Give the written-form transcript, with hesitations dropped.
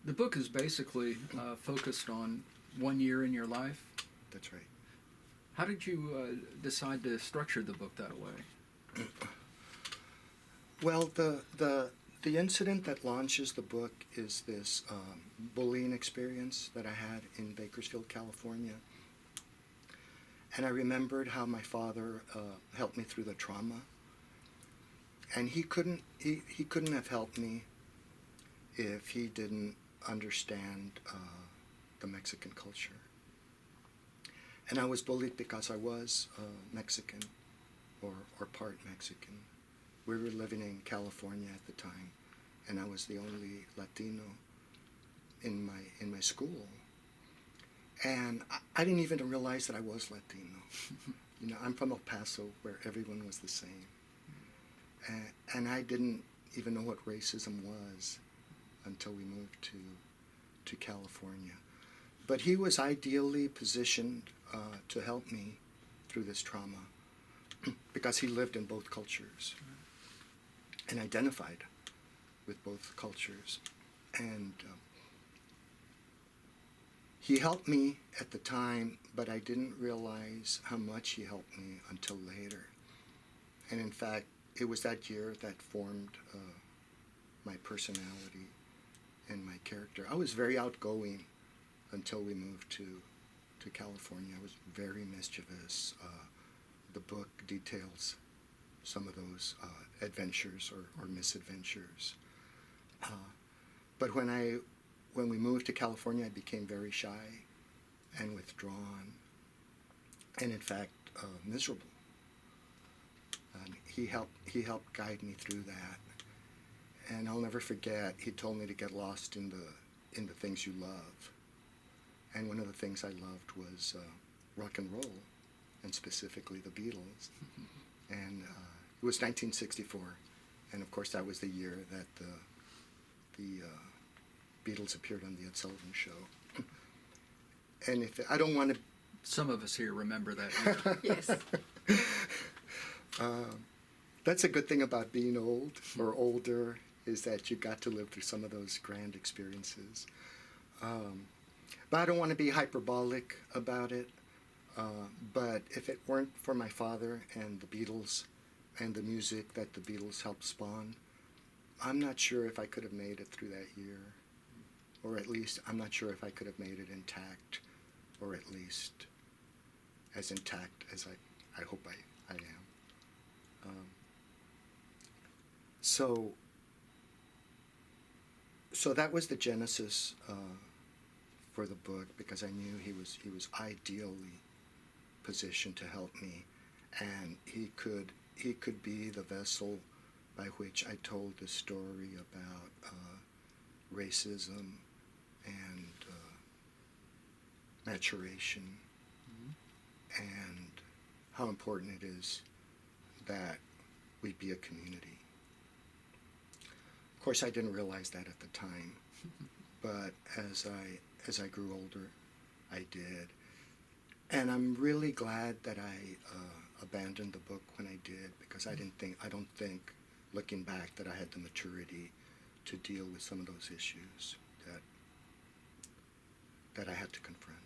The book is basically focused on 1 year in your life. That's right. How did you decide to structure the book that way? Well, the incident that launches the book is this bullying experience that I had in Bakersfield, California. And I remembered how my father helped me through the trauma. And he couldn't have helped me if he didn't understand the Mexican culture. And I was bullied because I was Mexican or part Mexican. We were living in California at the time, and I was the only Latino in my school. And I didn't even realize that I was Latino. You know, I'm from El Paso, where everyone was the same. And I didn't even know what racism was until we moved to California. But he was ideally positioned to help me through this trauma because he lived in both cultures and identified with both cultures. And he helped me at the time, but I didn't realize how much he helped me until later. And in fact, it was that year that formed my personality and my character. I was very outgoing until we moved to California. I was very mischievous. The book details some of those adventures or misadventures. But when we moved to California, I became very shy and withdrawn, and in fact miserable. And he helped guide me through that. And I'll never forget, he told me to get lost in the things you love. And one of the things I loved was rock and roll, and specifically the Beatles. And it was 1964, and of course that was the year that the Beatles appeared on the Ed Sullivan Show. And if I don't want to, some of us here remember that year. Yes. That's a good thing about being old or older, is that you got to live through some of those grand experiences. But I don't want to be hyperbolic about it. But if it weren't for my father and the Beatles and the music that the Beatles helped spawn, I'm not sure if I could have made it through that year. Or at least, I'm not sure if I could have made it intact, or at least as intact as I hope I am. So that was the genesis for the book, because I knew he was ideally positioned to help me, and he could be the vessel by which I told the story about racism and maturation, and how important it is that we be a community. Of course, I didn't realize that at the time, but as I grew older, I did. And I'm really glad that I abandoned the book when I did, because I don't think, looking back, that I had the maturity to deal with some of those issues that I had to confront.